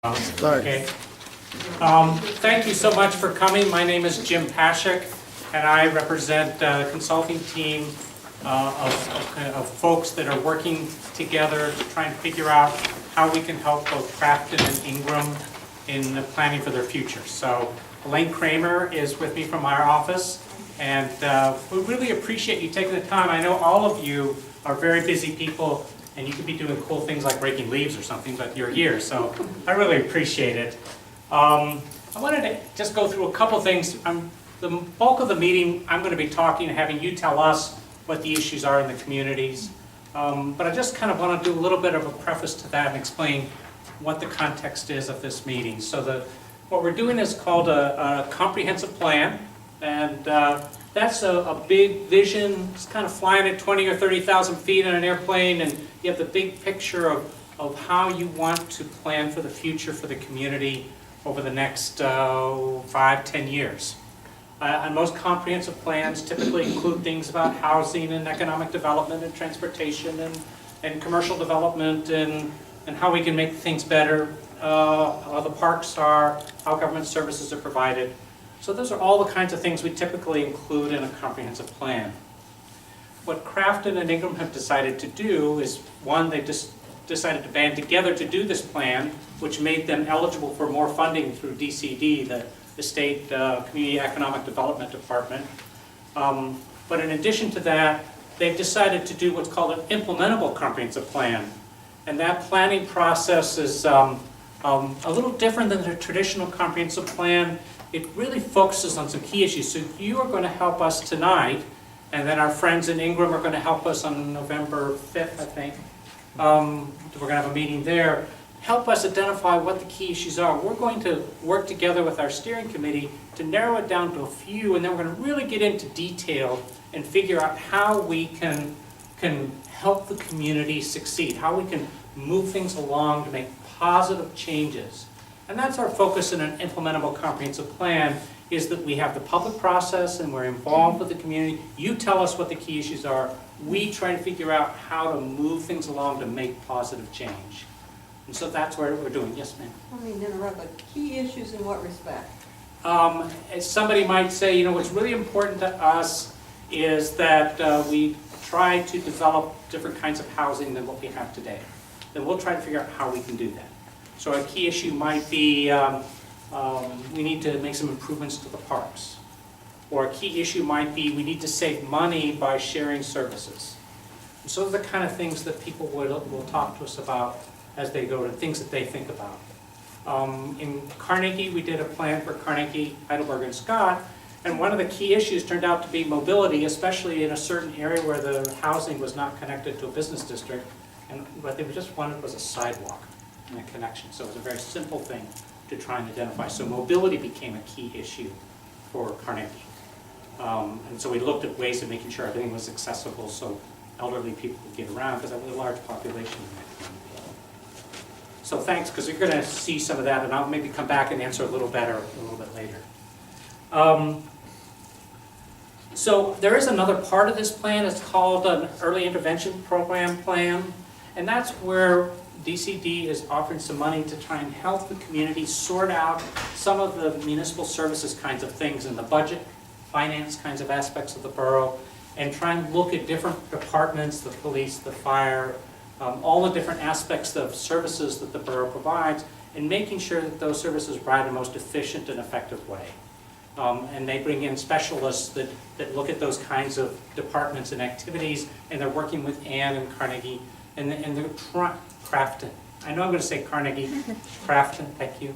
Okay. Thank you so much for coming. My name is Jim Pashik, and I represent a consulting team of folks that are working together to try and figure out how we can help both Crafton and Ingram in the planning for their future. So Elaine Kramer is with me from our office, and we really appreciate you taking the time. I know all of you are very busy people, and you could be doing cool things like raking leaves or something, but you're here, so I really appreciate it. I wanted to just go through a couple things. The bulk of the meeting, I'm going to be talking and having you tell us what the issues are in the communities. But I just kind of want to do a little bit of a preface to that and explain what the context is of this meeting. So what we're doing is called a comprehensive plan, and that's a big vision. It's kind of flying at 20 or 30,000 feet in an airplane, and you have the big picture of how you want to plan for the future for the community over the next 5-10 years. And most comprehensive plans typically include things about housing and economic development and transportation and commercial development and how we can make things better, how the parks are, how government services are provided. So those are all the kinds of things we typically include in a comprehensive plan. What Crafton and Ingram have decided to do is, one, they just decided to band together to do this plan, which made them eligible for more funding through DCD, the State Community Economic Development Department. But in addition to that, they've decided to do what's called an implementable comprehensive plan. And that planning process is a little different than the traditional comprehensive plan. It really focuses on some key issues. So you are going to help us tonight, and then our friends in Ingram are going to help us on November 5th, I think. We're going to have a meeting there. Help us identify what the key issues are. We're going to work together with our steering committee to narrow it down to a few, and then we're going to really get into detail and figure out how we can help the community succeed, how we can move things along to make positive changes. And that's our focus in an implementable comprehensive plan, is that we have the public process and we're involved with the community. You tell us what the key issues are. We try to figure out how to move things along to make positive change. And so that's what we're doing. Yes, ma'am? I mean, interrupt, but key issues in what respect? As somebody might say, you know, what's really important to us is that we try to develop different kinds of housing than what we have today. Then we'll try to figure out how we can do that. So a key issue might be we need to make some improvements to the parks. Or a key issue might be we need to save money by sharing services. And so those are the kind of things that people will talk to us about as they go to things that they think about. In Carnegie, we did a plan for Carnegie, Heidelberg, and Scott, and one of the key issues turned out to be mobility, especially in a certain area where the housing was not connected to a business district, and what they just wanted was a sidewalk and a connection. So it was a very simple thing to try and identify. So mobility became a key issue for Carnegie. And so we looked at ways of making sure everything was accessible so elderly people could get around, because that was a large population in that community. So thanks, because you're going to see some of that, and I'll maybe come back and answer a little better a little bit later. So there is another part of this plan. It's called an Early Intervention Program plan, and that's where DCD is offering some money to try and help the community sort out some of the municipal services kinds of things in the budget, finance kinds of aspects of the borough, and try and look at different departments, the police, the fire, all the different aspects of services that the borough provides, and making sure that those services provide the most efficient and effective way. And they bring in specialists that look at those kinds of departments and activities, and they're working with Ann and Carnegie, and they're Crafton. I know I'm going to say Carnegie. Crafton, thank you.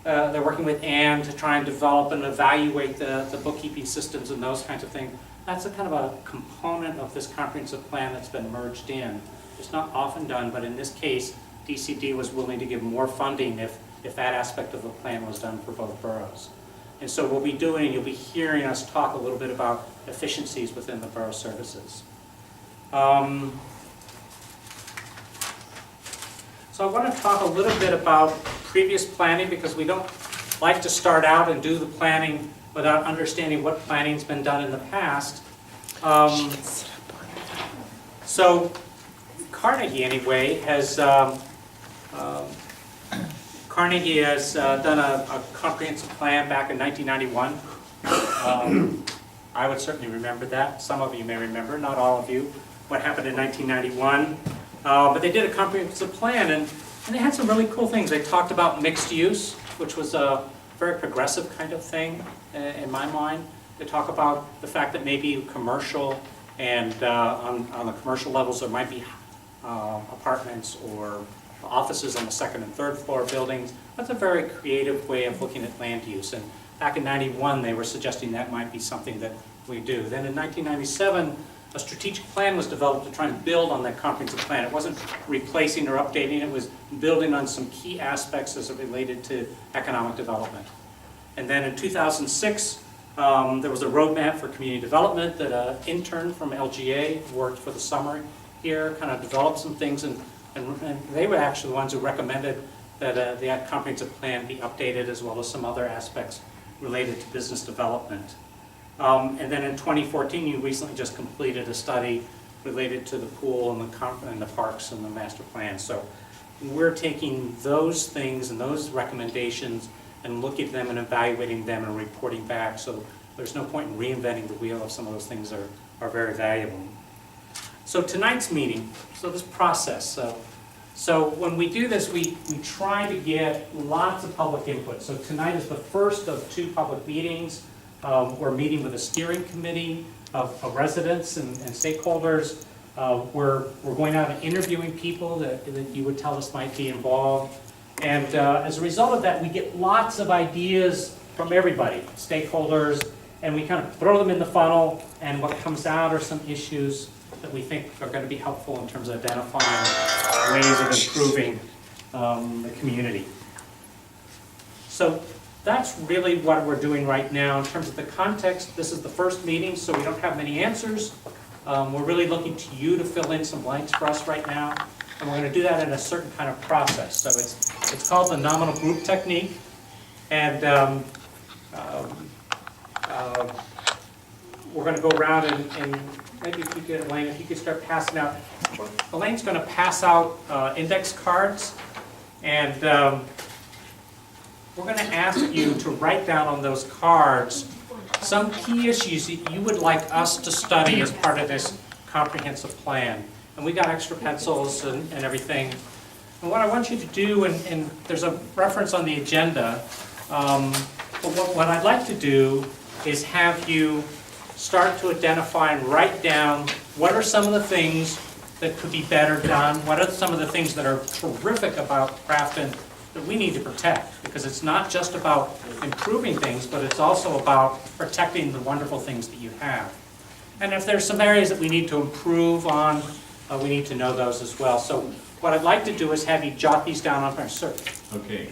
They're working with Ann to try and develop and evaluate the bookkeeping systems and those kinds of things. That's a kind of a component of this comprehensive plan that's been merged in. It's not often done, but in this case, DCD was willing to give more funding if that aspect of the plan was done for both boroughs. And so we'll be doing, you'll be hearing us talk a little bit about efficiencies within the borough services. So I want to talk a little bit about previous planning, because we don't like to start out and do the planning without understanding what planning's been done in the past. So Carnegie, anyway, has Carnegie has done a comprehensive plan back in 1991. I would certainly remember that. Some of you may remember, not all of you, what happened in 1991. But they did a comprehensive plan, and they had some really cool things. They talked about mixed use, which was a very progressive kind of thing in my mind. They talk about the fact that maybe commercial and on the commercial levels there might be apartments or offices on the second and third floor buildings. That's a very creative way of looking at land use. And back in '91, they were suggesting that might be something that we do. Then in 1997, a strategic plan was developed to try and build on that comprehensive plan. It wasn't replacing or updating, it was building on some key aspects as it related to economic development. And then in 2006, there was a roadmap for community development that an intern from LGA worked for the summer here, kind of developed some things, and they were actually the ones who recommended that the comprehensive plan be updated, as well as some other aspects related to business development. And then in 2014, you recently just completed a study related to the pool and the parks and the master plan. So we're taking those things and those recommendations and looking at them and evaluating them and reporting back. So there's no point in reinventing the wheel if some of those things are very valuable. So tonight's meeting, so this process, so when we do this, we try to get lots of public input. So tonight is the first of 2 public meetings. We're meeting with a steering committee of residents and stakeholders. We're going out and interviewing people that you would tell us might be involved. And as a result of that, we get lots of ideas from everybody, stakeholders, and we kind of throw them in the funnel, and what comes out are some issues that we think are going to be helpful in terms of identifying ways of improving the community. So that's really what we're doing right now. In terms of the context, this is the first meeting, so we don't have many answers. We're really looking to you to fill in some blanks for us right now, and we're going to do that in a certain kind of process. So it's called the nominal group technique, and we're going to go around and maybe if you could, Elaine, if you could start passing out. Elaine's going to pass out index cards, and we're going to ask you to write down on those cards some key issues that you would like us to study as part of this comprehensive plan. And we got extra pencils and everything. And what I want you to do, and there's a reference on the agenda, but what I'd like to do is have you start to identify and write down what are some of the things that could be better done, what are some of the things that are terrific about Crafton that we need to protect, because it's not just about improving things, but it's also about protecting the wonderful things that you have. And if there's some areas that we need to improve on, we need to know those as well. So what I'd like to do is have you jot these down on our sir. Okay,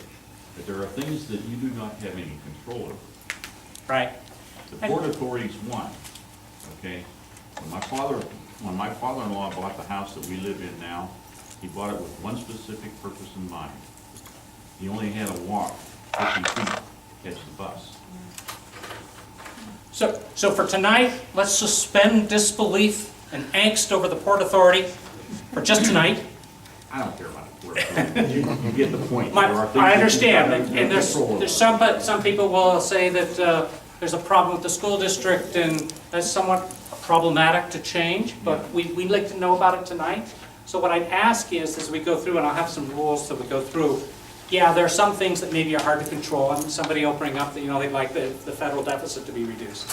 but there are things that you do not have any control over. Right. The Port Authority is one, okay? When my father-in-law bought the house that we live in now, he bought it with one specific purpose in mind. He only had to walk 50 feet to catch the bus. So for tonight, let's suspend disbelief and angst over the Port Authority for just tonight. I don't care about the Port Authority. You get the point. There are things I that understand, you cannot and control there's over. some people will say that there's a problem with the school district, and that's somewhat problematic to change, but we'd like to know about it tonight. So what I'd ask is, as we go through, and I'll have some rules that we go through, yeah, there are some things that maybe are hard to control. I mean, somebody opening up that, they'd like the federal deficit to be reduced.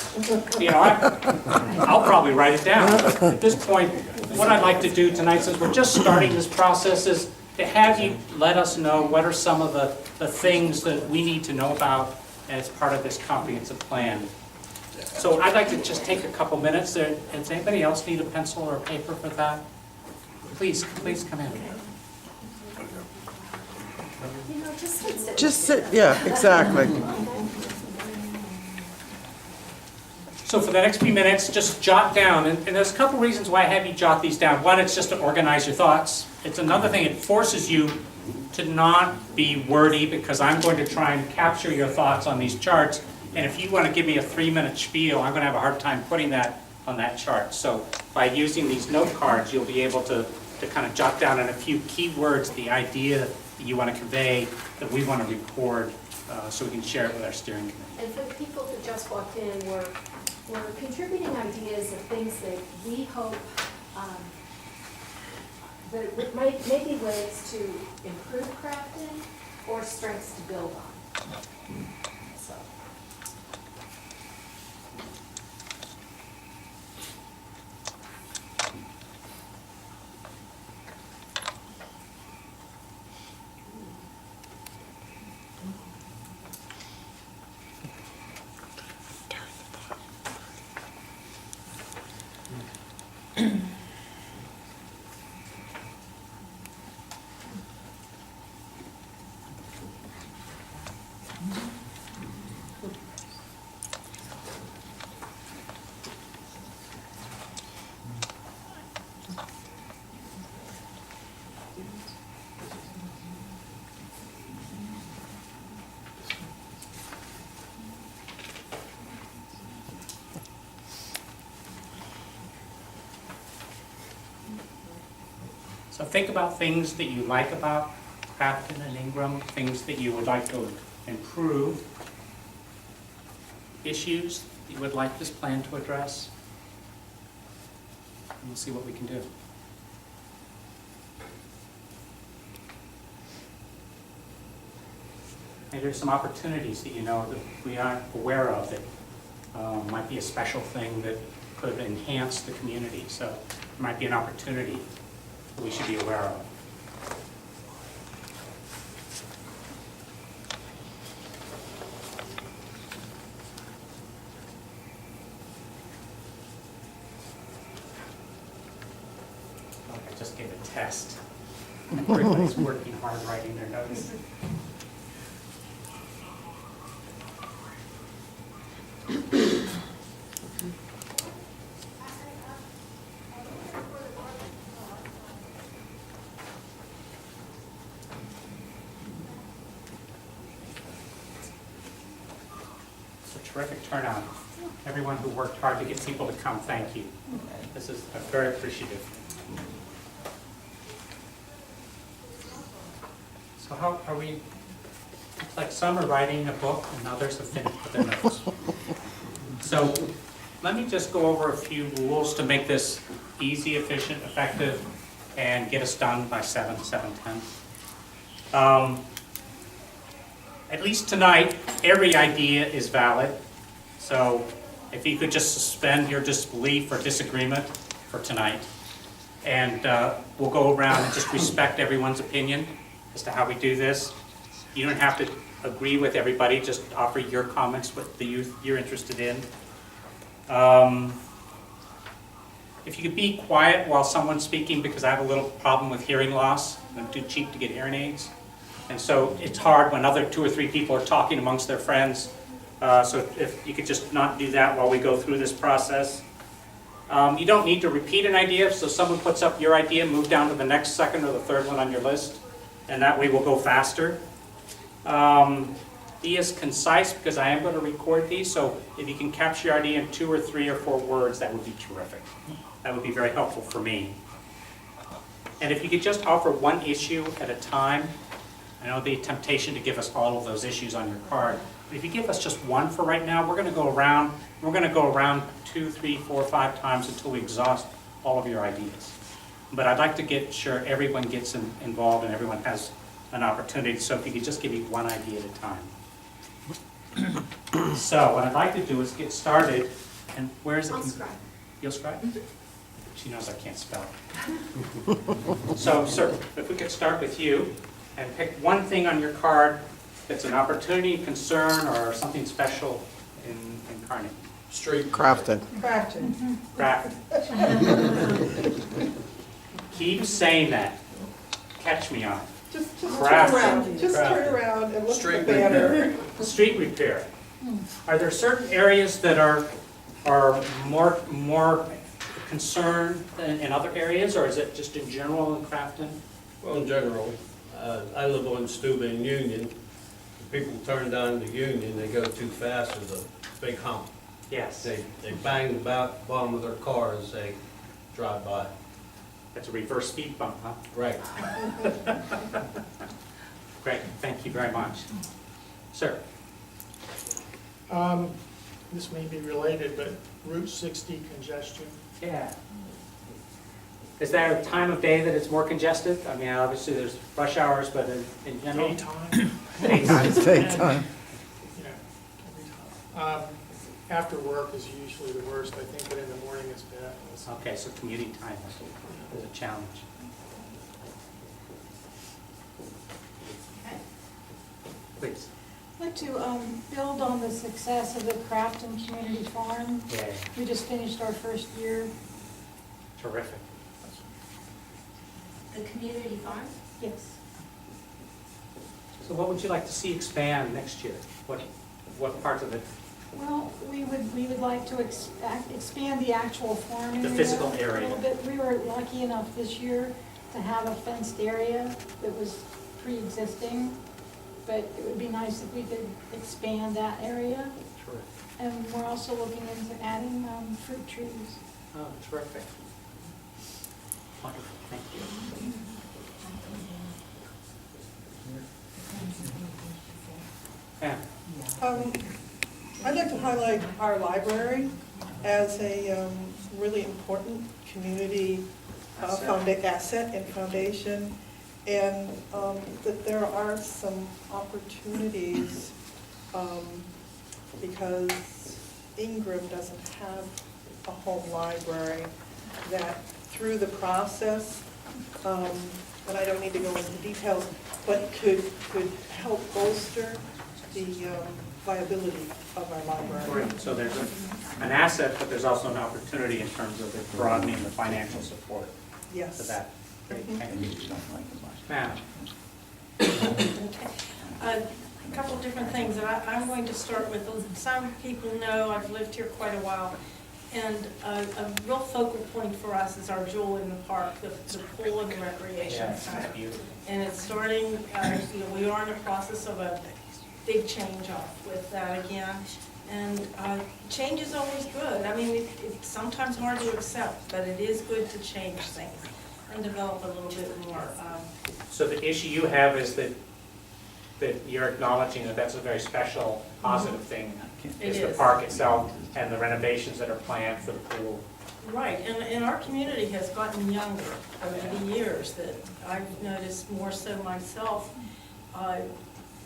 I'll probably write it down. But at this point, what I'd like to do tonight, since we're just starting this process, is to have you let us know what are some of the things that we need to know about as part of this comprehensive plan. So I'd like to just take a couple minutes. Does anybody else need a pencil or a paper for that? Please come in. Just sit, yeah, exactly. So for the next few minutes, just jot down, and there's a couple reasons why I have you jot these down. One, it's just to organize your thoughts. It's another thing, it forces you to not be wordy, because I'm going to try and capture your thoughts on these charts, and if you want to give me a 3-minute spiel, I'm going to have a hard time putting that on that chart. So by using these note cards, you'll be able to kind of jot down in a few key words the idea that you want to convey that we want to record so we can share it with our steering committee. And for the people that just walked in, we're contributing ideas of things that we hope that it may be ways to improve Crafton or strengths to build on. So. So think about things that you like about Crafton and Ingram, things that you would like to improve, issues that you would like this plan to address, and we'll see what we can do. Maybe there's some opportunities that you know that we aren't aware of that might be a special thing that could enhance the community. So it might be an opportunity that we should be aware of. Like I just gave a test. Everybody's working hard writing their notes. Terrific turnout. Everyone who worked hard to get people to come, thank you. This is very appreciative. So how are we, it's like some are writing a book and others have finished with their notes. So let me just go over a few rules to make this easy, efficient, effective, and get us done by 7:10. At least tonight, every idea is valid. So if you could just suspend your disbelief or disagreement for tonight. And we'll go around and just respect everyone's opinion as to how we do this. You don't have to agree with everybody, just offer your comments, what the youth you're interested in. If you could be quiet while someone's speaking, because I have a little problem with hearing loss. I'm too cheap to get hearing aids. And so it's hard when other 2 or 3 people are talking amongst their friends. So if you could just not do that while we go through this process. You don't need to repeat an idea, so someone puts up your idea, move down to the next second or the third one on your list, and that way we'll go faster. Be as concise, because I am going to record these, so if you can capture your idea in 2 or 3 or 4 words, that would be terrific. That would be very helpful for me. And if you could just offer one issue at a time. I know the temptation to give us all of those issues on your card, but if you give us just one for right now, we're going to go around. We're going to go around 2, 3, 4, 5 times until we exhaust all of your ideas. But I'd like to get sure everyone gets involved and everyone has an opportunity. So if you could just give me one idea at a time. So what I'd like to do is get started. And where is it? I'll scribe. You'll scribe? She knows I can't spell. So, sir, if we could start with you. And pick one thing on your card that's an opportunity, concern, or something special in Carnegie. Street. Crafton. Crafton. Keep saying that. Catch me on it. Just Crafton. turn around, just turn around and look Street at the banner. Street repair. Are there certain areas that are more concerned than in other areas, or is it just in general in Crafton? Well, in general, I live on Steuben Union. If people turn down the Union, they go too fast, there's a big hump. Yes. They bang the bottom of their car as they drive by. That's a reverse speed bump, huh? Right. Great, thank you very much. Sir? This may be related, but Route 60 congestion. Yeah. Is there a time of day that it's more congested? I mean, obviously there's rush hours, but in general? Daytime. Daytime. Daytime. Yeah, every time. After work is usually the worst, I think, but in the morning it's bad. Okay, so commuting time is a challenge. Please. I'd like to build on the success of the Crafton Community Farm. Yeah, We just finished our first year. terrific. The community farm? Yes. So what would you like to see expand next year? What parts of it? Well, we would like to expand the actual farm area. The physical area. A little bit. We were lucky enough this year to have a fenced area that was pre-existing, but it would be nice if we could expand that area. Terrific. And we're also looking into adding fruit trees. Oh, terrific. Wonderful, thank you. Pam? I'd like to highlight our library as a really important community asset and foundation, and that there are some opportunities because Ingram doesn't have a home library, that through the process, and I don't need to go into details, but could help bolster the viability of our library. Great, so there's an asset, but there's also an opportunity in terms of it broadening the financial support for Yes. that. Great, thank you. Ma'am? A couple of different things, and I'm going to start with, some people know I've lived here quite a while, and a real focal point for us is our jewel in the park, the pool and the recreation Yes, center. it's beautiful. And it's starting, we are in the process of a big change off with that again. And change is always good. I mean, it's sometimes hard to accept, but it is good to change things and develop a little bit more. So the issue you have is that you're acknowledging that that's a very special, positive thing. It Is the is. park itself and the renovations that are planned for the pool. Right, and our community has gotten younger over the years, that I've noticed more so myself.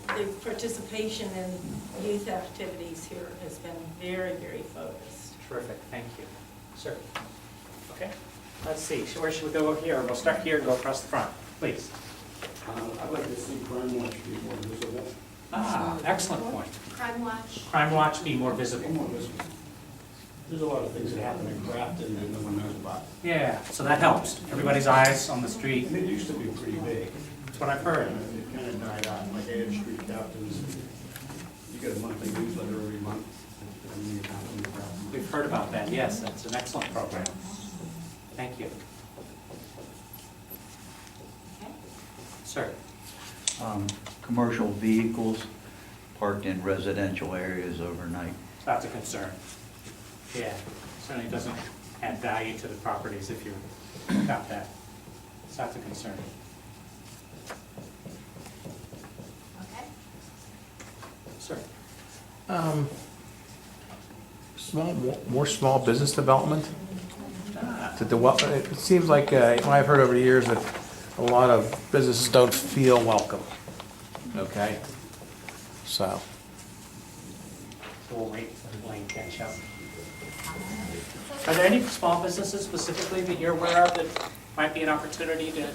The participation in youth activities here has been very, very focused. Terrific, thank you. Sir? Okay, let's see, so where should we go here? We'll start here and go across the front, please. I'd like to see Crime Watch be more visible. Ah, excellent point. Crime Watch? Crime Watch be more visible. More visible. There's a lot of things that happen in Crafton that no one knows about. Yeah, so that helps. Everybody's eyes on the street. And it used to be pretty big. That's what I've heard. It kind of died out, like Ed Street Captains. You get a monthly newsletter every month. And you count on the Crafton. We've heard about that, yes, that's an excellent program. Thank you. Sir? Commercial vehicles parked in residential areas overnight. That's a concern. Yeah, certainly doesn't add value to the properties if you're without that. So that's a concern. Okay. Sir? More small business development. It seems like, what I've heard over the years, that a lot of businesses don't feel welcome, okay? So, So we'll wait for Blaine to catch up. Are there any small businesses specifically that you're aware of that might be an opportunity to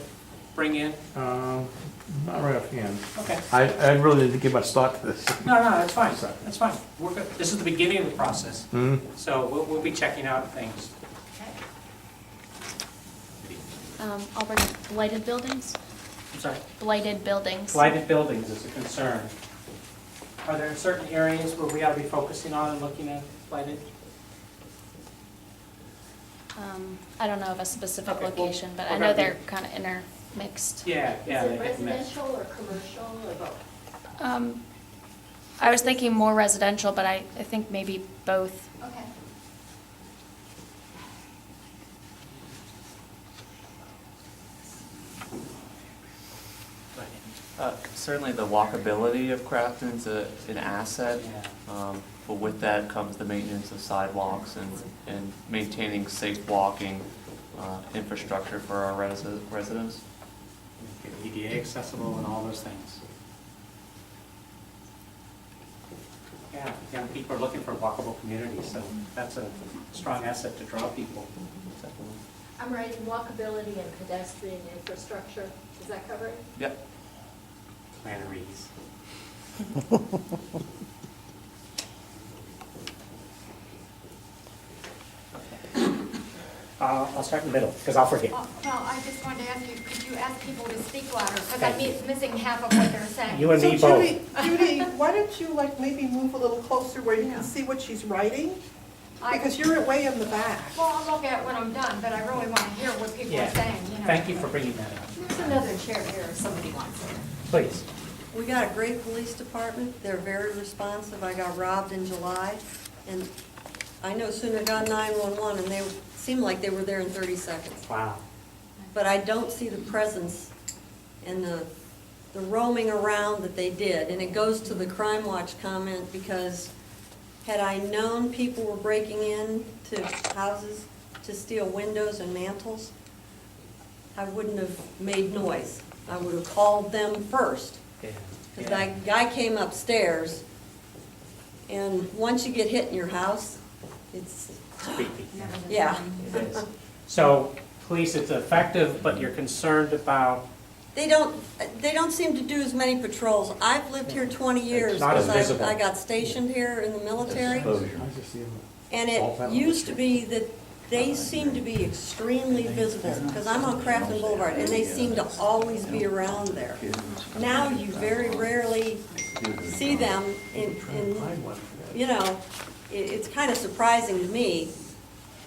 bring in? not right offhand. Okay. I really didn't give much thought to this. No, that's fine, that's fine. We're good. This is the beginning of the process, Hmm? so we'll be checking out things. I'll bring blighted buildings. I'm sorry. Blighted buildings. Blighted buildings is a concern. Are there certain areas where we ought to be focusing on and looking at blighted? I don't know of a specific Okay, well, location, but I we're know gonna be- they're kind of intermixed. Yeah, yeah. Is they it get mixed. residential or commercial or both? I was thinking more residential, but I think maybe both. Okay. Go ahead. Certainly the walkability of Crafton's an asset, but with that comes the maintenance of sidewalks and maintaining safe walking infrastructure for our residents. ADA accessible and all those things. Yeah, young people are looking for walkable communities, so that's a strong asset to draw people. I'm writing walkability and pedestrian infrastructure. Does that cover it? Yep. Planneries. I'll start in the middle, because I'll forget. Well, I just wanted to ask you, could you ask people to speak louder? Because Thank I'm missing half of what they're saying. You and So me both. Judy, why don't you like maybe move a little closer where you can see what she's writing? Because you're way in the back. Well, I'll look at when I'm done, but I really want to hear what people Yeah. are saying, you know. Thank you for bringing that up. There's another chair here if somebody wants it. Please. We got a great police department. They're very responsive. I got robbed in July, and I no sooner got 911, and they seemed like they were there in 30 seconds. Wow. But I don't see the presence and the roaming around that they did. And it goes to the Crime Watch comment, because had I known people were breaking in to houses to steal windows and mantles, I wouldn't have made noise. I would have called them first. Because that guy came upstairs, and once you get hit in your house, it's, Creepy. yeah. It is. So, police, it's effective, but you're concerned about, They don't seem to do as many patrols. I've lived here 20 years. not as because visible. I got stationed here in the military. Exposure. And it used to be that they seem to be extremely visible, because I'm on Crafton Boulevard, and they seem to always be around there. Now you very rarely see them in, you know, it's kind of surprising to me.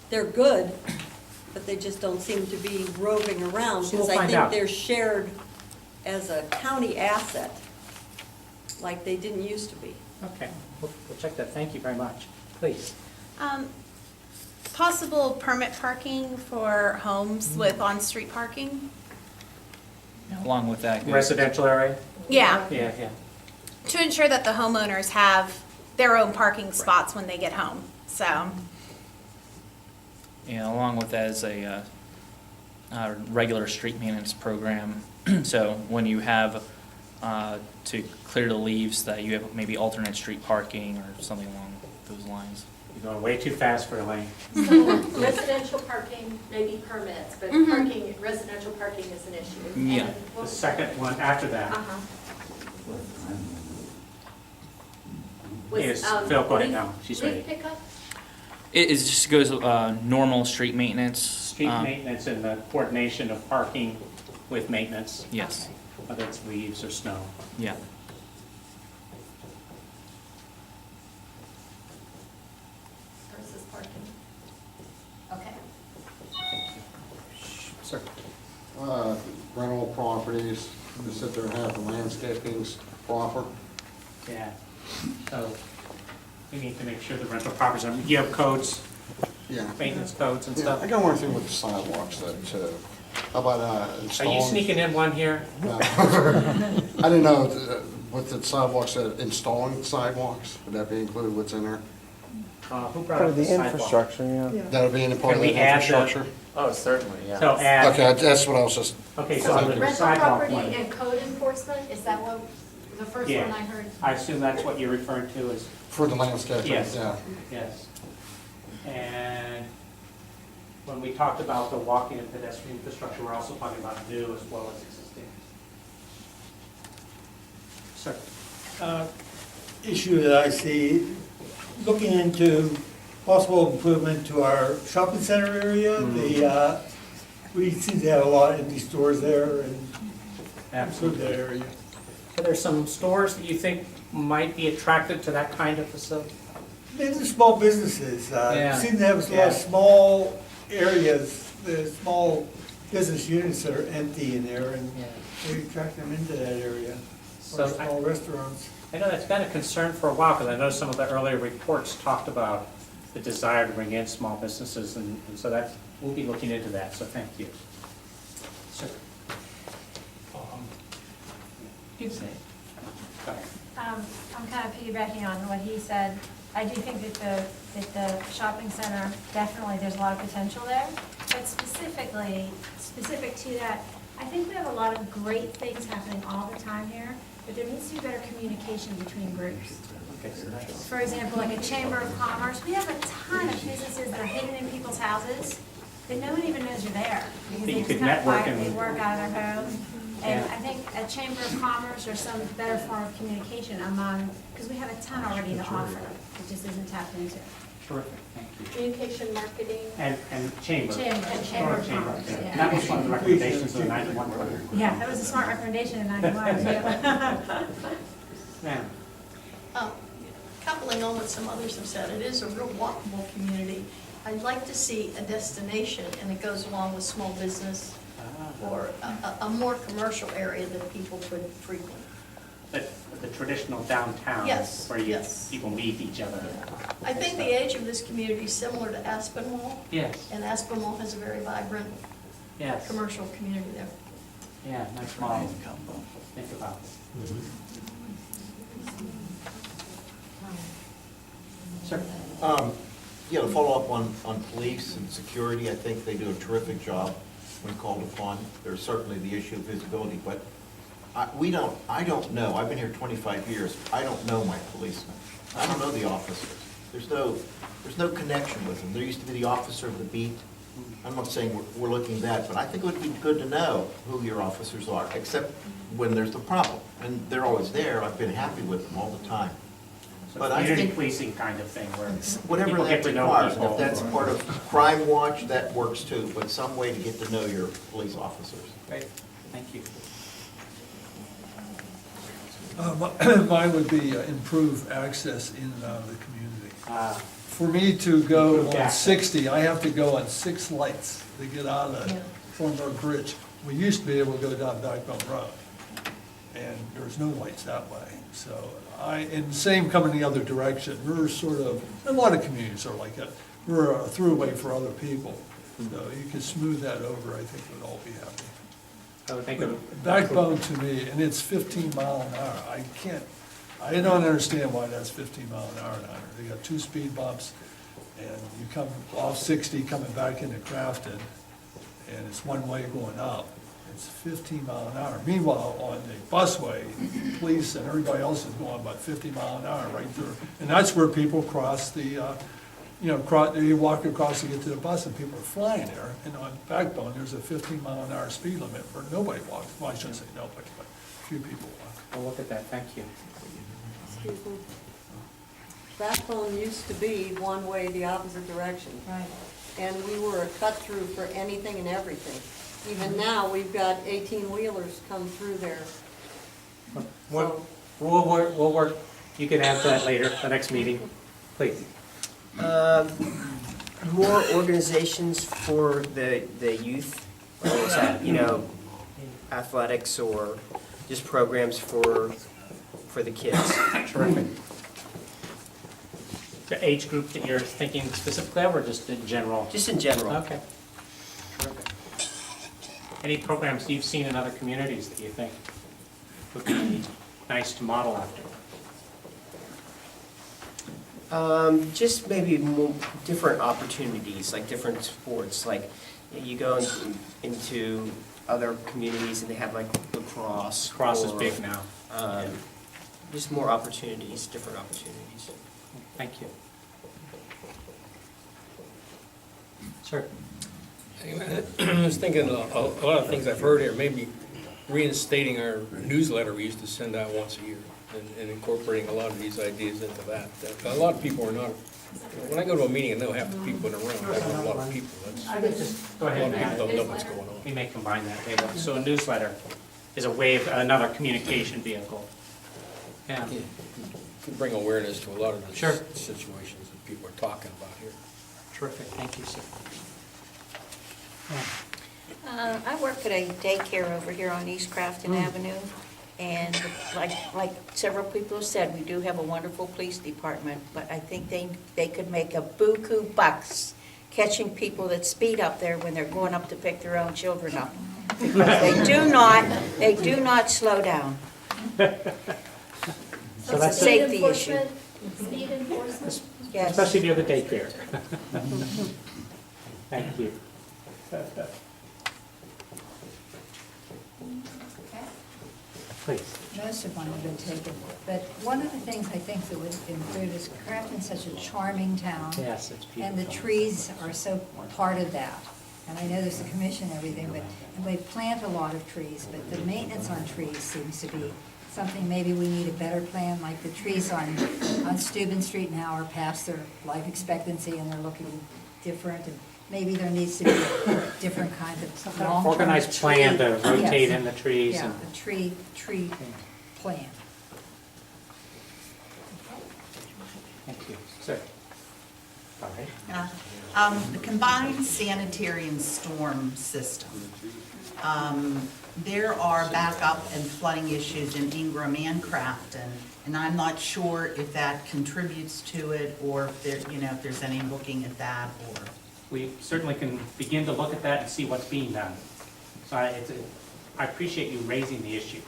They're good, but they just don't seem to be roving around, So we'll because I find think out. they're shared as a county asset, like they didn't used to be. okay, we'll check that. Thank you very much. Please. Possible permit parking for homes with on-street parking? Along with that goes Residential area? Yeah, Yeah. to ensure that the homeowners have their own parking spots when they get home, so. Yeah, along with that is a regular street maintenance program. So when you have to clear the leaves, that you have maybe alternate street parking or something along those lines. You're going way too fast for Elaine. So residential parking, maybe permits, but Mhm. parking, residential parking is an issue. Yeah. And what The was- second one after that Uh-huh. is, Was, Phil, go ahead leaf- now. She's leaf ready. pickup? It just goes normal street maintenance. Street maintenance and the coordination of parking with maintenance, Yes, whether it's leaves or snow. yeah. Versus parking. Okay. Sir. Rental properties, to sit there and have the landscaping's proper. Yeah. So we need to make sure the rental properties, you have codes, Yeah. maintenance codes and Yeah, stuff. I got one thing with the sidewalks that, how about Are installing? you sneaking in one here? No. I didn't know, with the sidewalks, installing sidewalks, would that be included what's in there? Who brought up the sidewalk? That would be in the part Can of we the add the- infrastructure? Oh, certainly, yeah. So add, Okay, that's what I was just, okay, so on the Rental sidewalk property one. and code enforcement, is that what, the first one I Yeah, heard? I assume that's what you're referring to as, for the landscaping, Yes. yeah. yes. And when we talked about the walking and pedestrian infrastructure, we're also talking about new as well as existing. Sir? Issue that I see, looking into possible improvement to our shopping center area. We seem to have a lot of empty stores there and improve that area. Are there some stores that you think might be attracted to that kind of facility? There's the small businesses, Yeah. seem to have a lot Yeah. of small areas, the small business units that are empty in there, and we attract them into that area, So or small restaurants. I know that's been a concern for a while, because I know some of the earlier reports talked about the desire to bring in small businesses, and so that, we'll be looking into that, so thank you. Sir? You say. Go ahead. I'm kind of piggybacking on what he said. I do think that the shopping center, definitely, there's a lot of potential there. But specific to that, I think we have a lot of great things happening all the time here, but there needs to be better communication between groups. For example, like a chamber of commerce, we have a ton of businesses that are hidden in people's houses that no one even knows are there. Because That you they could just kind of network quietly and- work out of their home. And Yeah. I think a chamber of commerce or some better form of communication among, because we have a ton already to offer, it just isn't tapped into. Terrific, thank you. Communication, marketing. And chamber. Chamber of Chamber, commerce, yeah. That was one of the recommendations of the 91 program. Yeah, that was a smart recommendation in 91, too. Ma'am. Coupling on what some others have said, it is a real walkable community. I'd like to see a destination, and it goes along with small business, or a more commercial area that people could frequent. The traditional downtown. Yes, Where yes. people meet each other. I think the age of this community is similar to Aspinwall. Yes. And Aspinwall has a very vibrant Yes. commercial community there. Yeah, nice model. Think about it. Sir? Yeah, to follow up on police and security, I think they do a terrific job when called upon. There's certainly the issue of visibility, but I don't know, I've been here 25 years, I don't know my policemen. I don't know the officers. There's no connection with them. There used to be the officer of the beat. I'm not saying we're looking at that, but I think it would be good to know who your officers are, except when there's the problem. And they're always there, I've been happy with them all the time. But I Community think policing kind of thing where whatever people that get to know requires, people. if that's part of Crime Watch, that works too, but some way to get to know your police officers. Great, thank you. Mine would be improve access in and out of the community. For me to go Improved on access. 60, I have to go on 6 lights to get out of the former bridge. We used to be able to go down Backbone Road, and there's no lights that way. So and same coming the other direction. We're sort of, a lot of communities are like that. We're a throughway for other people. So you can smooth that over, I think we'd all be happy. I would think of. Backbone to me, and it's 15 mile an hour. I don't understand why that's 15 mile an hour down there. They got 2 speed bumps, and you come off 60 coming back into Crafton, and it's one way going up. It's 15 mile an hour. Meanwhile, on the busway, police and everybody else is going about 50 mile an hour right through. And that's where people cross the, you walk across to get to the bus, and people are flying there. And on Backbone, there's a 15 mile an hour speed limit where nobody walks. Well, I shouldn't say nobody, but a few people walk. I'll look at that, thank you. Excuse me. Backbone used to be one way the opposite direction. Right. And we were a cut-through for anything and everything. Even now, we've got 18-wheelers come through there. We'll work, you can add that later, the next meeting, please. More organizations for the youth, whether it's athletics or just programs for the kids. Terrific. The age group that you're thinking specifically of, or just in general? Just in general. Okay. Terrific. Any programs you've seen in other communities that you think would be nice to model after? Just maybe more different opportunities, like different sports. Like you go into other communities and they have like lacrosse. Lacrosse is big now. Just more opportunities, different opportunities. Thank you. Sir? I was thinking a lot of things I've heard here, maybe reinstating our newsletter we used to send out once a year and incorporating a lot of these ideas into that. A lot of people are not, when I go to a meeting and know half the people in the room, that's a lot of people. I could just go ahead and A lot of add people it. don't know what's going on. We may combine that later. So a newsletter is a way of, another communication vehicle. Yeah. Could bring awareness to a lot of the Sure. situations that people are talking about here. Terrific, thank you, sir. I work at a daycare over here on East Crafton Avenue, and like several people have said, we do have a wonderful police department, but I think they could make a buku bucks catching people that speed up there when they're going up to pick their own children up. Because they do not slow down. So that's a safety issue. Speed enforcement? Yes. Especially if you're the daycare. Thank you. Please. Most of mine have been taken, but one of the things I think that would improve is Crafton's such a charming town. Yes, it's And the beautiful. trees are so part of that. And I know there's a commission and everything, but and we plant a lot of trees, but the maintenance on trees seems to be something maybe we need a better plan, like the trees on Steuben Street now are past their life expectancy and they're looking different. And maybe there needs to be a different kind of long-term Organized plan to tree- rotate yes. in the trees Yeah, and. a tree plan. Thank you. Sir. All right. The combined sanitary and storm system. There are backup and flooding issues in Ingram and Crafton, and I'm not sure if that contributes to it, or if there, if there's any looking at that, or. We certainly can begin to look at that and see what's being done. So I appreciate you raising the issue.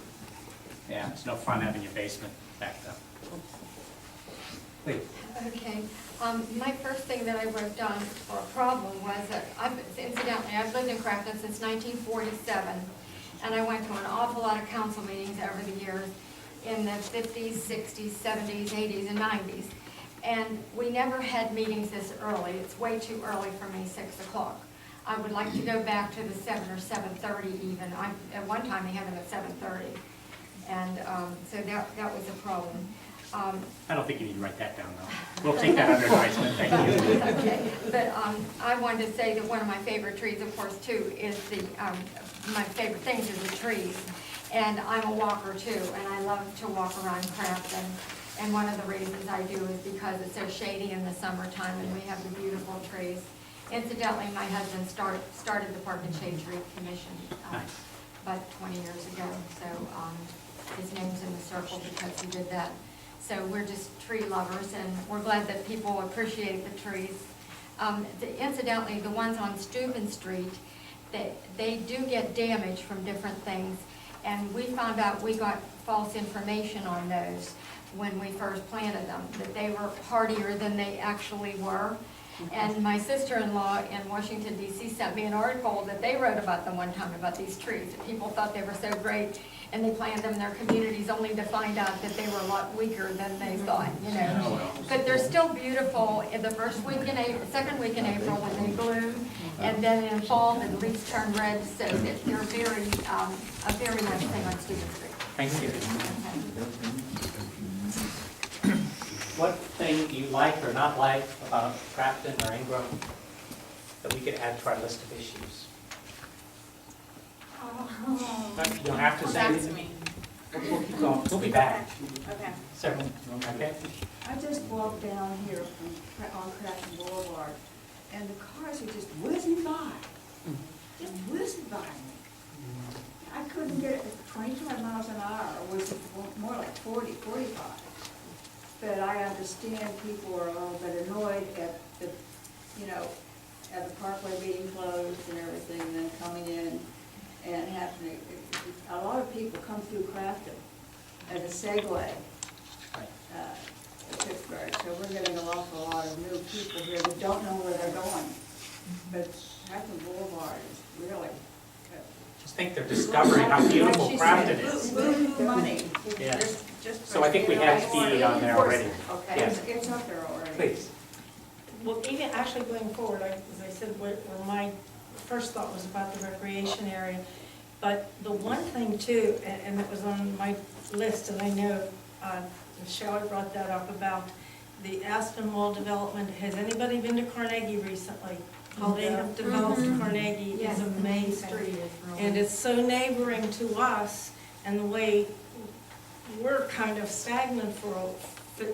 Yeah, it's no fun having your basement backed up. Please. Okay, my first thing that I wrote down for a problem was that incidentally, I've lived in Crafton since 1947, and I went to an awful lot of council meetings over the years in the 50s, 60s, 70s, 80s, and 90s. And we never had meetings this early. It's way too early for me, 6 o'clock. I would like to go back to the 7 or 7:30 even. At one time, they had them at 7:30. And so that was a problem. I don't think you need to write that down, though. We'll take that under advisement, thank you. Okay, but I wanted to say that one of my favorite trees, of course, too, is my favorite things are the trees. And I'm a walker, too, and I love to walk around Crafton. And one of the reasons I do is because it's so shady in the summertime and we have the beautiful trees. Incidentally, my husband started the Park and Shade Tree Commission about 20 years ago. So his name's in the circle because he did that. So we're just tree lovers, and we're glad that people appreciate the trees. Incidentally, the ones on Steuben Street, they do get damaged from different things, and we found out we got false information on those when we first planted them, that they were hardier than they actually were. And my sister-in-law in Washington, D.C. sent me an article that they wrote about them one time, about these trees, that people thought they were so great, and they planted them in their communities only to find out that they were a lot weaker than they thought, But they're still beautiful in the second week in April when they bloom, and then in fall the leaves turn red, so they're a very nice thing on Steuben Street. Thank you. What thing do you like or not like about Crafton or Ingram that we could add to our list of issues? You don't have to say anything. We'll keep going. We'll be back. Okay. So, okay? I just walked down here on Crafton Boulevard, and the cars are just whizzing by. Just whizzing by me. I couldn't get it at 25 miles an hour, or was it more like 40, 45? But I understand people are a little bit annoyed at the, at the parkway being closed and everything, and then coming in and having, a lot of people come through Crafton as a segue to Pittsburgh. So we're getting an awful lot of new people here that don't know where they're going. But Crafton Boulevard is really Just think they're discovering how beautiful Crafton is. money. Yeah. Just So I think we have speed on there already. Okay, Yes. it's up there already. Please. Well, even actually going forward, as I said, where my first thought was about the recreation area. But the one thing too, and it was on my list, and I know Shelley brought that up about the Aspen Mall development. Has anybody been to Carnegie recently? How they have developed Carnegie is amazing. And it's so neighboring to us, and the way we're kind of stagnant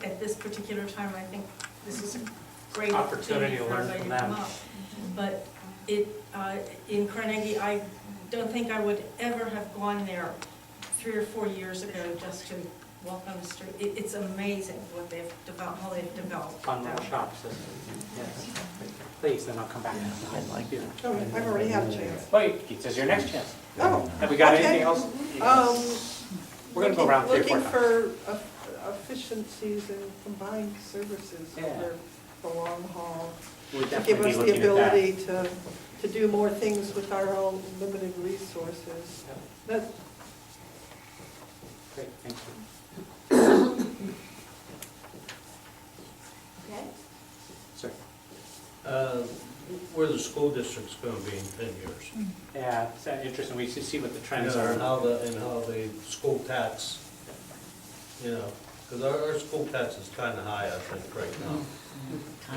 at this particular time, I think this is a great opportunity for everybody to come up. But in Carnegie, I don't think I would ever have gone there 3 or 4 years ago just to walk on the street. It's amazing what they've developed, how they've developed. Fun little shops. Yes. Please, then I'll come back. I'd like you. I've already had a chance. Wait, it says your next chance. Oh, Have we got okay. anything else? We're gonna go around 3 or 4 Looking times. for efficiencies and combined services Yeah. over the long haul. We'll To definitely give be us the looking at that. ability to do more things with our own limited resources. That, Great, thank you. Okay? Sir? Where the school district's gonna be in 10 years. Yeah, it's interesting, we should see what the You trends know, are. and how the school tax, you know, because our school tax is kind of high, I think, right now.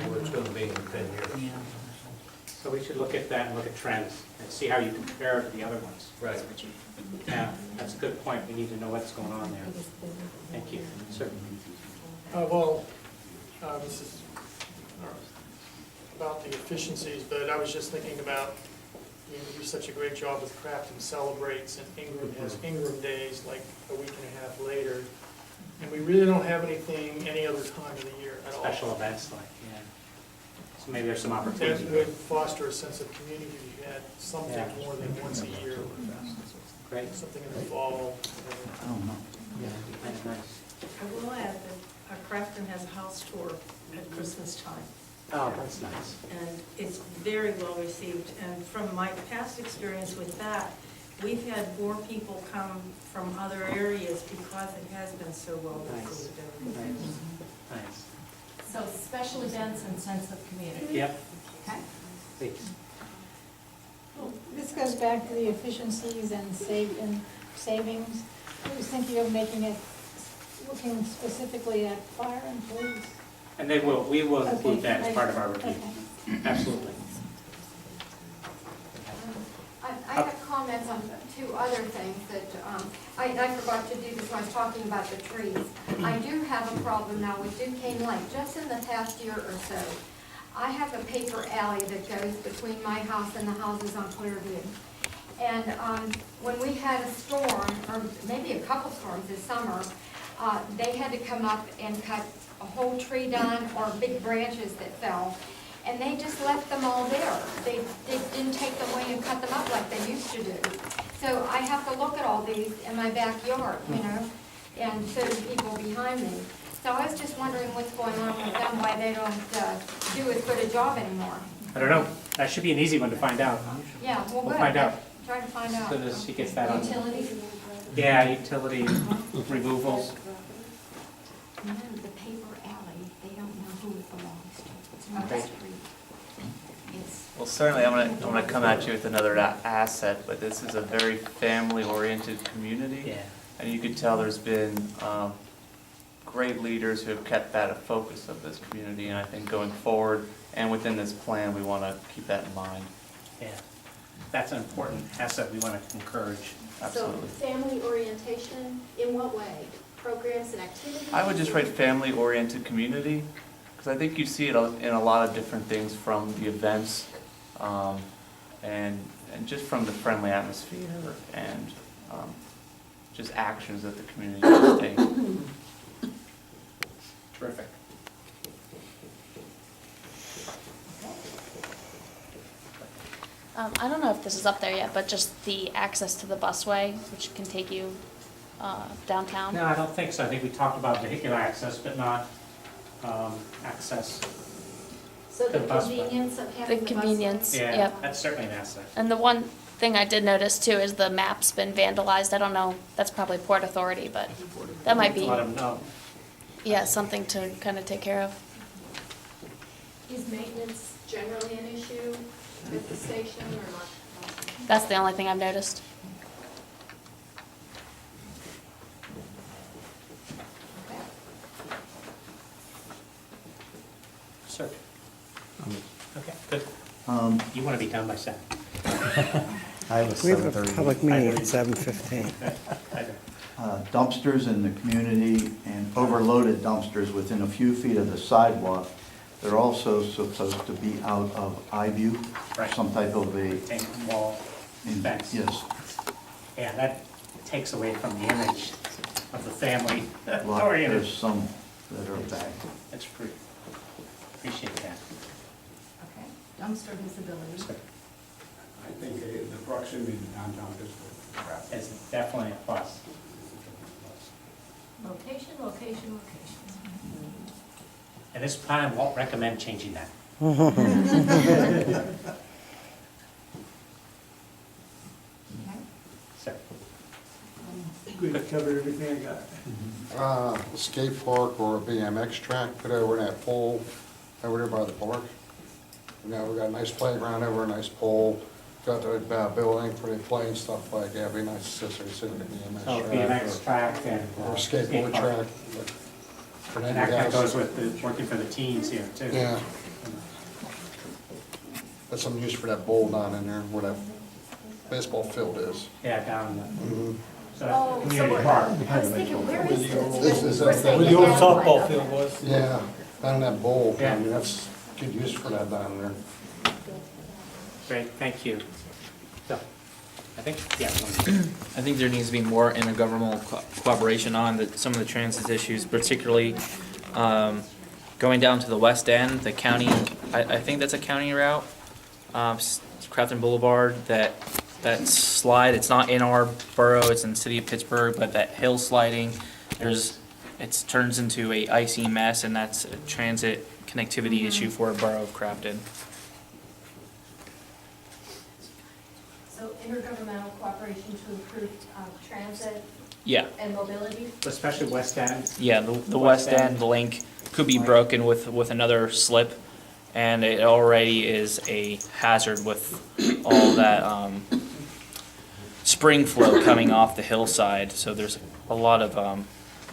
Where it's gonna be in 10 years. So we should look at that and look at trends and see how you compare to the other ones. Right. Yeah, that's a good point. We need to know what's going on there. Thank you. Sir? This is about the efficiencies, but I was just thinking about, you do such a great job with Crafton Celebrates, and Ingram has Ingram Days like a week and a half later, and we really don't have anything any other time of the year at all. Special events like, yeah. So maybe there's some That opportunity. would foster a sense of community if you had something Yeah. more than once a year. Great. Something in the fall. I don't know. Yeah, that's nice. I will add that Crafton has a house tour at Christmas time. Oh, that's nice. And it's very well received. And from my past experience with that, we've had more people come from other areas because it has been so well received. Nice. So special events and sense of community. Yep. Okay. Please. This goes back to the efficiencies and savings. I was thinking of making it, looking specifically at fire and police. And we will include Okay, that as part of our review. okay. Absolutely. I have comments on 2 other things that, I forgot to do this when I was talking about the trees. I do have a problem now with Duquesne Lake, just in the past year or so. I have a paper alley that goes between my house and the houses on Clearview. And when we had a storm, or maybe a couple storms this summer, they had to come up and cut a whole tree down or big branches that fell. And they just left them all there. They didn't take them away and cut them up like they used to do. So I have to look at all these in my backyard, you know, and so do people behind me. So I was just wondering what's going on with them, why they don't do as good a job anymore. I don't know. That should be an easy one to find out. Yeah, well, good. We'll find out. Try to find As out. soon as she gets that on. Utilities? Yeah, utility removals. No, the paper alley, they don't know who it belongs to. It's not a Okay. street. It's, Well, certainly, I'm gonna come at you with another asset, but this is a very family-oriented community. Yeah. And you could tell there's been great leaders who have kept that a focus of this community, and I think going forward and within this plan, we want to keep that in mind. Yeah. That's an important asset we want to encourage. Absolutely. So family orientation, in what way? Programs and activities? I would just write family-oriented community, because I think you see it in a lot of different things, from the events, and just from the friendly atmosphere, and just actions that the community does take. Terrific. I don't know if this is up there yet, but just the access to the busway, which can take you downtown. No, I don't think so. I think we talked about vehicular access, but not access. So the The bus- convenience of having The the bus. convenience, Yeah, yep. that's certainly an asset. And the one thing I did notice too is the map's been vandalized. I don't know, that's probably Port Authority, but that might be, Let them know. yeah, something to kind of take care of. Is maintenance generally an issue at the station or not? That's the only thing I've noticed. Sir. Okay, good. You want to be done by 7. I have a We have a 7:30. public meeting at 7:15. Dumpsters in the community and overloaded dumpsters within a few feet of the sidewalk. They're also supposed to be out of eye view, some type of a... Retaining wall, fence. Yes. Yeah, that takes away from the image of the family Well, oriented. there's some that are bad. That's free. Appreciate that. Okay, dumpster visibility. I think the proximity to downtown is It's definitely a plus. Location, location, location. And this plan won't recommend changing that. Sir. Good, covered everything I got. A skate park or a BMX track, put over that pole over there by the park. You know, we got a nice playground over, a nice pole, got the building for the play and stuff like that. It'd be nice to sit at the BMX So track. BMX track and. Or skateboard skate park. track. For And any that guys. goes with working for the teens here too. Yeah. That's some use for that bowl down in there where that baseball field is. Yeah, down in the, Mhm. so that's community park. I was thinking, where is This is this? that- Where the old softball field was. Yeah, down in that bowl. Yeah. I mean, that's good use for that down there. Great, thank you. So, I think, yeah. I think there needs to be more intergovernmental cooperation on some of the transit issues, particularly going down to the west end, the county, I think that's a county route, Crafton Boulevard, that slide, it's not in our borough, it's in the city of Pittsburgh, but that hill sliding, it turns into a icy mess, and that's a transit connectivity issue for a borough of Crafton. So intergovernmental cooperation to improve transit Yeah. and mobility? Especially West End. Yeah, the west end link could be broken with another slip, and it already is a hazard with all that spring flow coming off the hillside. So there's a lot of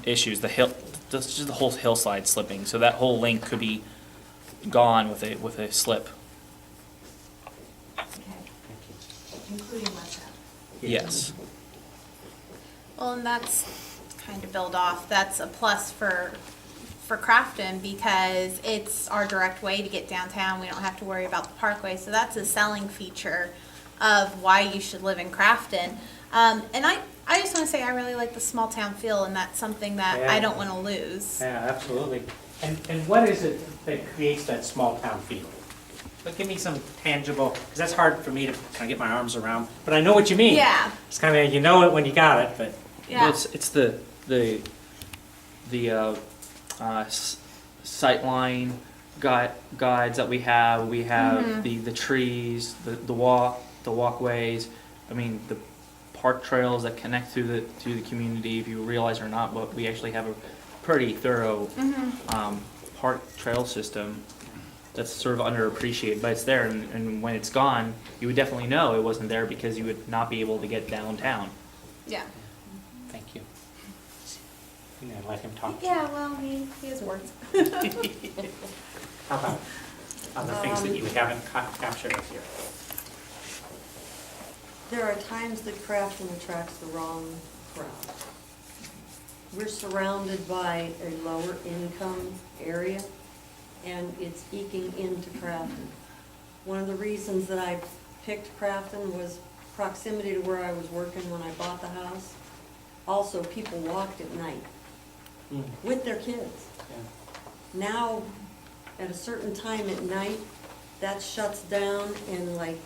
issues. Just the whole hillside slipping. So that whole link could be gone with a slip. Including myself. Yes. Well, and that's kind of build off, that's a plus for Crafton because it's our direct way to get downtown. We don't have to worry about the parkway. So that's a selling feature of why you should live in Crafton. And I just want to say I really like the small town feel, and that's something that I don't want to lose. Yeah, absolutely. And what is it that creates that small town feel? But give me some tangible, because that's hard for me to kind of get my arms around, but I know what you mean. Yeah. It's kind of, you know it when you got it, but. Yeah. Well, it's the sightline guides that we have. We have the trees, the walkways. I mean, the park trails that connect through the community. If you realize or not, but we actually have a pretty thorough park trail system that's sort of underappreciated, but it's there. And when it's gone, you would definitely know it wasn't there because you would not be able to get downtown. Yeah. Thank you. I'm gonna let him talk. Yeah, well, he has words. How about other things that you haven't captured up here? There are times that Crafton attracts the wrong crowd. We're surrounded by a lower income area, and it's eking into Crafton. One of the reasons that I picked Crafton was proximity to where I was working when I bought the house. Also, people walked at night with their kids. Now, at a certain time at night, that shuts down, and like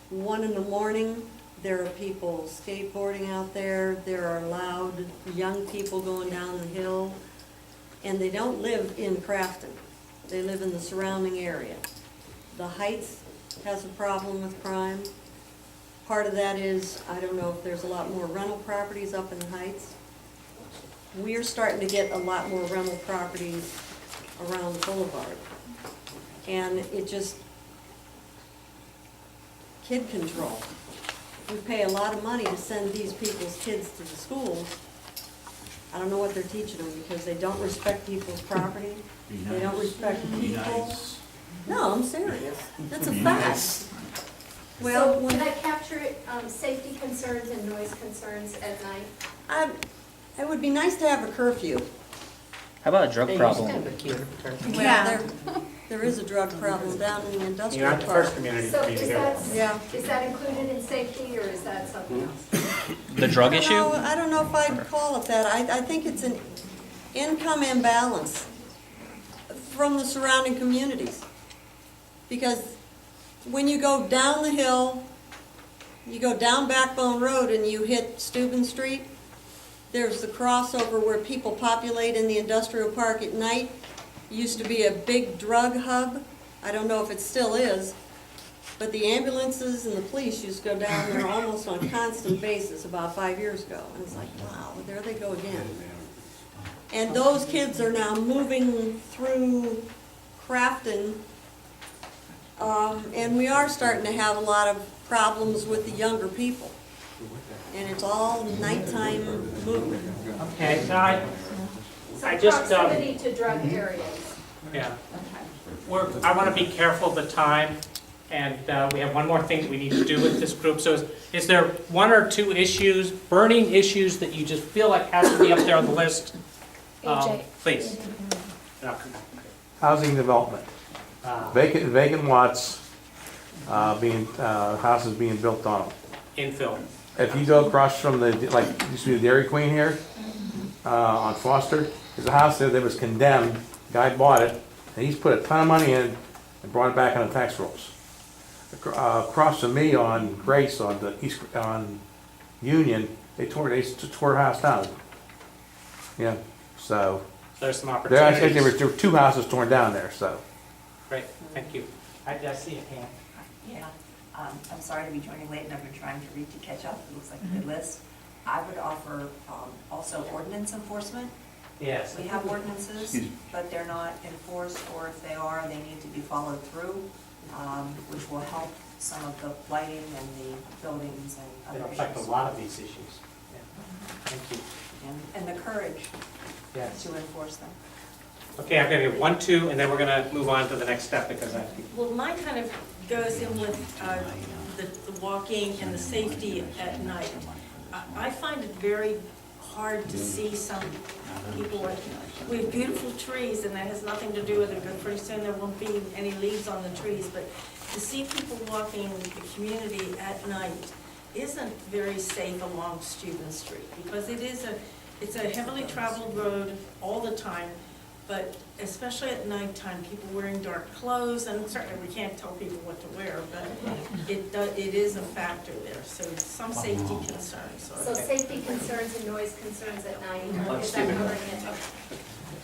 1 in the morning, there are people skateboarding out there, there are loud young people going down the hill, and they don't live in Crafton. They live in the surrounding area. The Heights has a problem with crime. Part of that is, I don't know if there's a lot more rental properties up in the Heights. We're starting to get a lot more rental properties around the boulevard. And it just, kid control. We pay a lot of money to send these people's kids to the schools. I don't know what they're teaching them, because they don't respect people's property. They don't respect people. No, I'm serious. That's a fact. Well, So can I capture it, safety concerns and noise concerns at night? It would be nice to have a curfew. How about a drug problem? Yeah, there is a drug problem down in the industrial You're park. not the first community So for me to is hear. that, is that included in safety, or is that something else? The drug issue? I don't know if I'd call it that. I think it's an income imbalance from the surrounding communities. Because when you go down the hill, you go down Backbone Road and you hit Steuben Street, There's the crossover where people populate in the industrial park at night. Used to be a big drug hub. I don't know if it still is, but the ambulances and the police used to go down there almost on a constant basis about 5 years ago. And it's like, wow, there they go again. And those kids are now moving through Crafton. And we are starting to have a lot of problems with the younger people. And it's all nighttime movement. Okay, so I So just, proximity to drug areas. yeah. I want to be careful of the time, and we have one more thing that we need to do with this group. So is there one or two issues, burning issues, that you just feel like has to be up there on the list? Please. Housing development, vacant lots, houses being built on them. Infill. If you go across from the, like, used to be the Dairy Queen here, on Foster, there's a house there that was condemned, guy bought it, and he's put a ton of money in and brought it back on the tax rolls. Across from me on Grace, on Union, they tore her house down. Yeah, so. There's some There opportunities. were two houses torn down there, so. Great, thank you. I see a hand. Yeah, I'm sorry to be joining late, and I've been trying to read to catch up. It looks like a good list. I would offer also ordinance enforcement. Yes. We have ordinances, but they're not enforced, or if they are, they need to be followed through, which will help some of the lighting and the buildings and They other reflect a issues. lot of these issues. Yeah. Thank you. And the courage Yes. to enforce them. Okay, I'm gonna give 1, 2, and then we're gonna move on to the next step because I have people. Well, mine kind of goes in with the walking and the safety at night. I find it very hard to see some people, like, we have beautiful trees, and that has nothing to do with it, because pretty soon there won't be any leaves on the trees, but to see people walking the community at night isn't very safe along Steuben Street, because it's a heavily traveled road all the time, but especially at nighttime, people wearing dark clothes, and certainly we can't tell people what to wear, but it is a factor there, so some safety concerns. So safety concerns and noise concerns at night, is that covering it?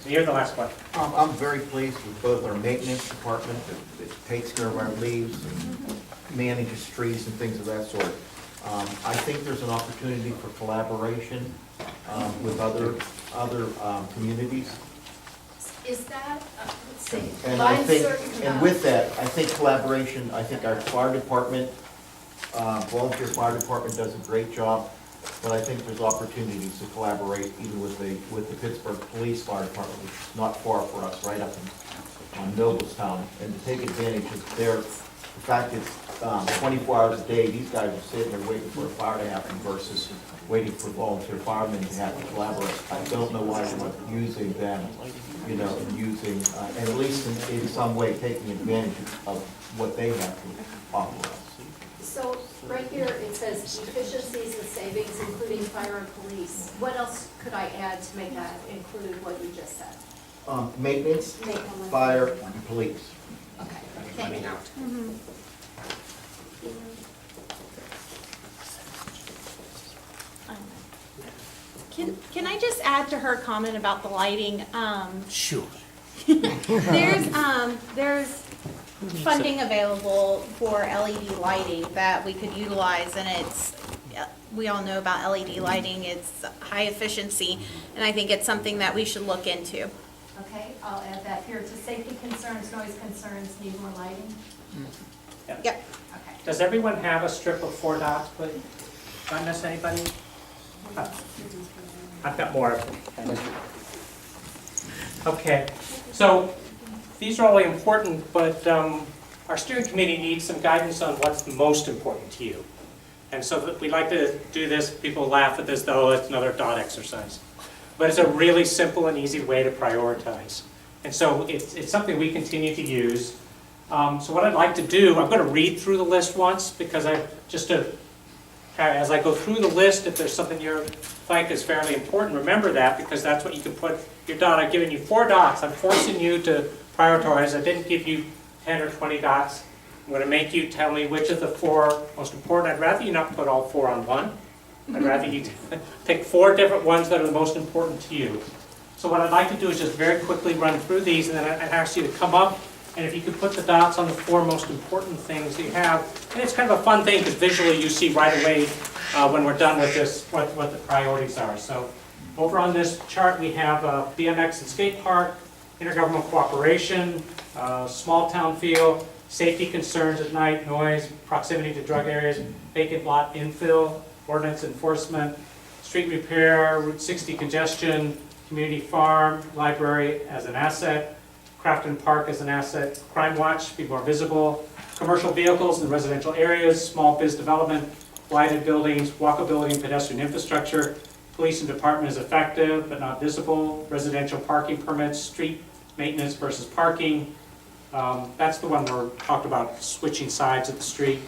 So you're the last one. I'm very pleased with both our maintenance department that takes care of our leaves and manages trees and things of that sort. I think there's an opportunity for collaboration with other communities. Is that, let's see. And I think, and with that, I think collaboration, I think our fire department, volunteer fire department does a great job, but I think there's opportunities to collaborate even with the Pittsburgh Police Fire Department, which is not far for us, right up on Noblestown, and to take advantage of the fact it's 24 hours a day, these guys are sitting there waiting for a fire to happen versus waiting for volunteer firemen to have to collaborate. I don't know why we're not using them, and at least in some way taking advantage of what they have to offer us. So right here, it says efficiencies and savings, including fire and police. What else could I add to make that include what you just said? Maintenance, fire, and police. Okay, thank you. Can I just add to her comment about the lighting? Sure. There's funding available for LED lighting that we could utilize, and we all know about LED lighting, it's high efficiency, and I think it's something that we should look into. Okay, I'll add that here. To safety concerns, noise concerns, need more lighting. Yep. Okay. Does everyone have a strip of 4 dots, please? Did I miss anybody? I've got more of them. Okay, so these are all important, but our steering committee needs some guidance on what's most important to you. And so we like to do this, people laugh at this, though, it's another dot exercise. But it's a really simple and easy way to prioritize. And so it's something we continue to use. So what I'd like to do, I'm going to read through the list once, because as I go through the list, if there's something you think is fairly important, remember that, because that's what you can put your dot. I've given you 4 dots. I'm forcing you to prioritize. I didn't give you 10 or 20 dots. I'm going to make you tell me which of the 4 most important. I'd rather you not put all 4 on one. I'd rather you pick 4 different ones that are the most important to you. So what I'd like to do is just very quickly run through these, and then I'd ask you to come up, and if you could put the dots on the 4 most important things that you have. And it's kind of a fun thing, because visually you see right away when we're done with this, what the priorities are. So over on this chart, we have BMX and skate park, intergovernmental cooperation, small town feel, safety concerns at night, noise, proximity to drug areas, vacant lot infill, ordinance enforcement, street repair, Route 60 congestion, community farm, library as an asset, Crafton Park as an asset, crime watch, be more visible, commercial vehicles in residential areas, small biz development, blighted buildings, walkability and pedestrian infrastructure, police and department is effective but not visible, residential parking permits, street maintenance versus parking. That's the one where we talked about switching sides of the street.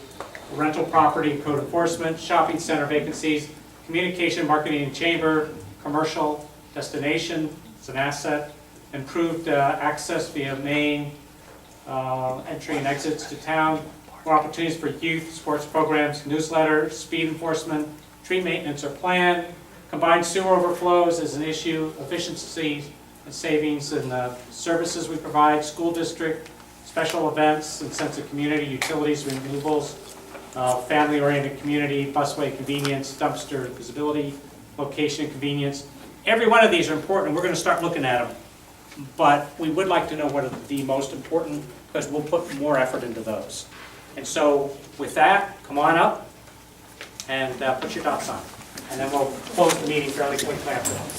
Rental property, code enforcement, shopping center vacancies, communication, marketing and chamber, commercial, destination, it's an asset, improved access via main entry and exits to town, more opportunities for youth, sports programs, newsletter, speed enforcement, tree maintenance or plan, combined sewer overflows is an issue, efficiencies and savings in the services we provide, school district, special events and sense of community, utilities, removals, family-oriented community, busway convenience, dumpster visibility, location convenience. Every one of these are important, and we're going to start looking at them. But we would like to know what are the most important, because we'll put more effort into those. And so with that, come on up and put your dots on. And then we'll close the meeting fairly quickly after that.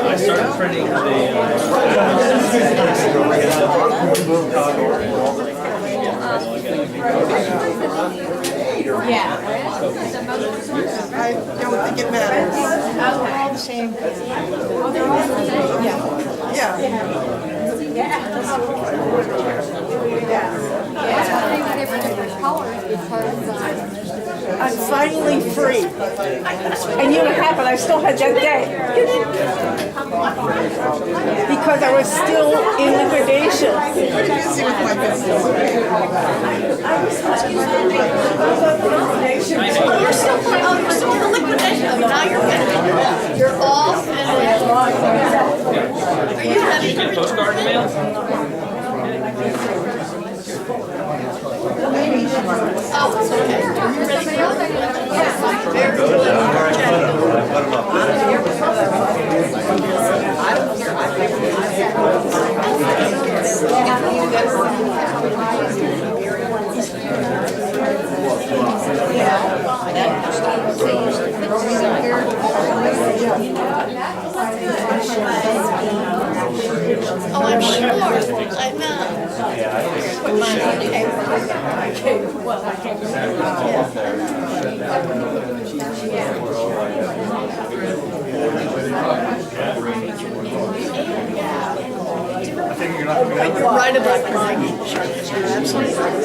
I started printing I don't think it matters. They're all the same. I'm finally free. A year and a half, but I still had that day. Because I was still in liquidation. You're still in liquidation. Now you're good. You're off and are you Did you get a postcard in the mail? Oh, it's okay. You're ready to go? Very Oh, I'm sure. I know. You're right about crying. You're absolutely right.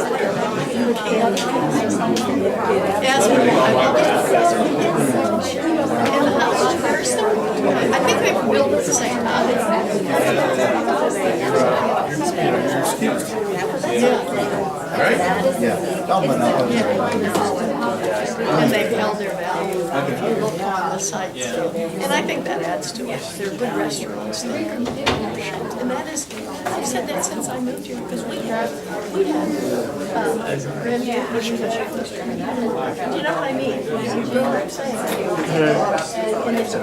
Yes, I think they were built at the same time. And they've held their value if you look on the sites. And I think that adds to it. There are good restaurants there. And that is, I've said that since I moved here, because we had you know what I mean? You know what I'm saying? And it's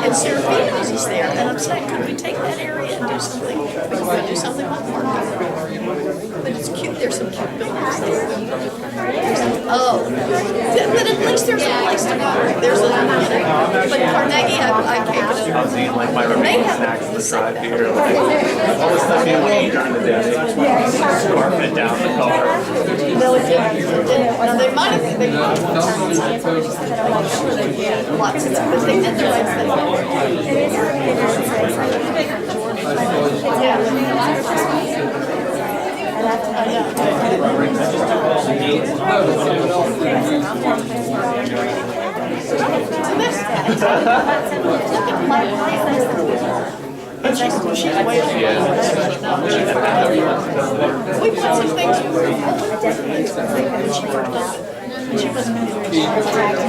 and Seraphina's is there, and I'm saying, could we take that area and do something? We could do something with parking. But it's cute, there's some cute buildings there. Oh, but at least least there's a place to go. There's a, like Carnegie, I can't get I've seen like my snacks in the drive here, like all the stuff you would eat during the day. Scarf it down the car. Now, they might have, they might have, I'm sure they did lots of times, but they did the right we put some things. She wasn't going to do it.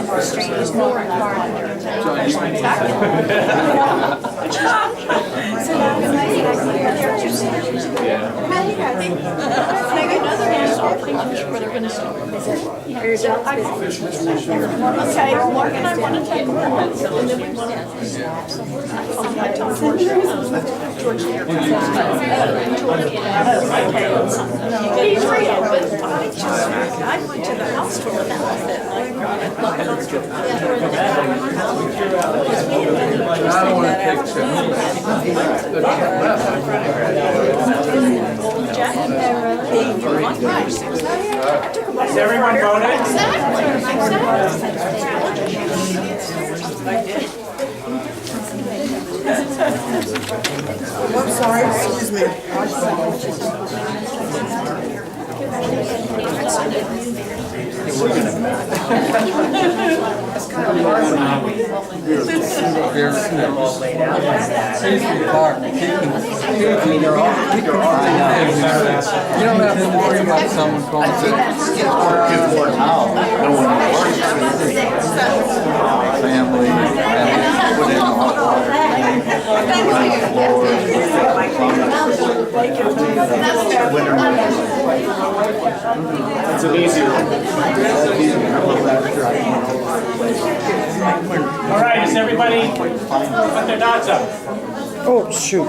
Or strangers more in car. Where they're going to start. Okay, Mark and I want to take a look. And then we want to. I told George he's real, but I went to the house for a Has everyone voted? I'm sorry, excuse me. You don't have to worry about someone calling it. Family, put in hot water. It's an easy one. All right, is everybody put their dots up? Oh, shoot.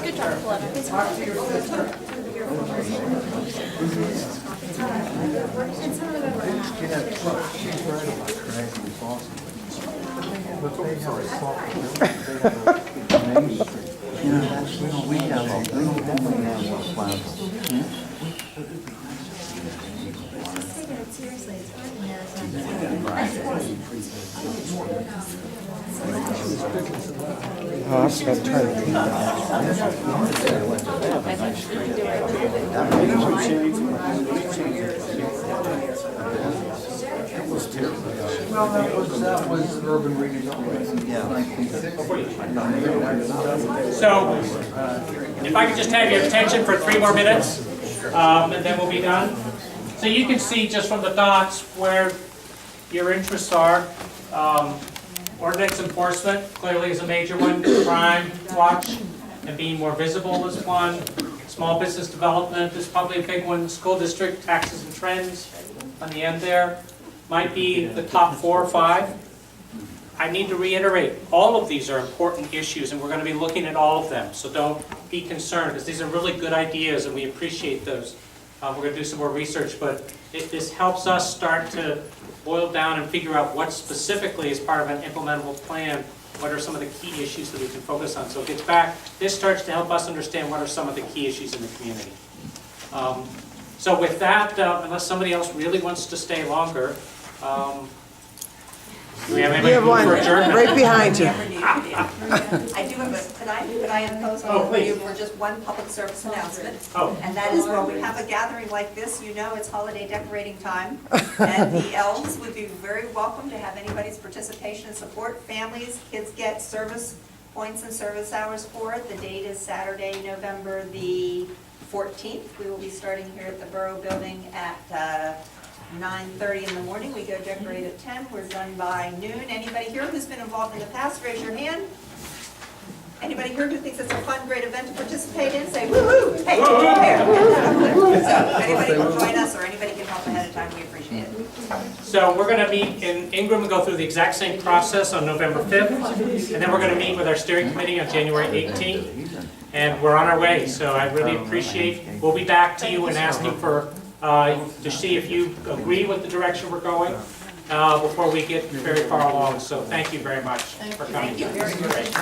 Good job, We have a Oh, I was going to try to clean That was urban redevelopment. So, if I could just have your attention for 3 more minutes, and then we'll be done. So you can see just from the dots where your interests are. Ordinance enforcement clearly is a major one. Crime watch and being more visible is one. Small business development is probably a big one. School district taxes and trends on the end there might be the top 4 or 5. I need to reiterate, all of these are important issues and we're going to be looking at all of them. So don't be concerned because these are really good ideas and we appreciate those. We're going to do some more research, but this helps us start to boil down and figure out what specifically is part of an implementable plan, what are some of the key issues that we can focus on. So it gets back, this starts to help us understand what are some of the key issues in the community. So with that, unless somebody else really wants to stay longer, do we have anybody for adjournment? right behind you. I do have a, could I impose on you for just one public service announcement? Oh. And that is when we have a gathering like this, you know it's holiday decorating time. And the elves would be very welcome to have anybody's participation and support. Families, kids get service points and service hours for it. The date is Saturday, November the 14th. We will be starting here at the Borough Building at 9:30 in the morning. We go decorate at 10. We're done by noon. Anybody here who's been involved in the past, raise your hand. Anybody here who thinks it's a fun, great event to participate in, say woo-hoo, hey, here. So anybody can join us or anybody can help ahead of time, we appreciate it. So we're going to meet in Ingram and go through the exact same process on November 5th, and then we're going to meet with our steering committee on January 18th. and we're on our way. So I really appreciate, we'll be back to you and asking for, to see if you agree with the direction we're going before we get very far along. So thank you very much for coming. Thank you very much.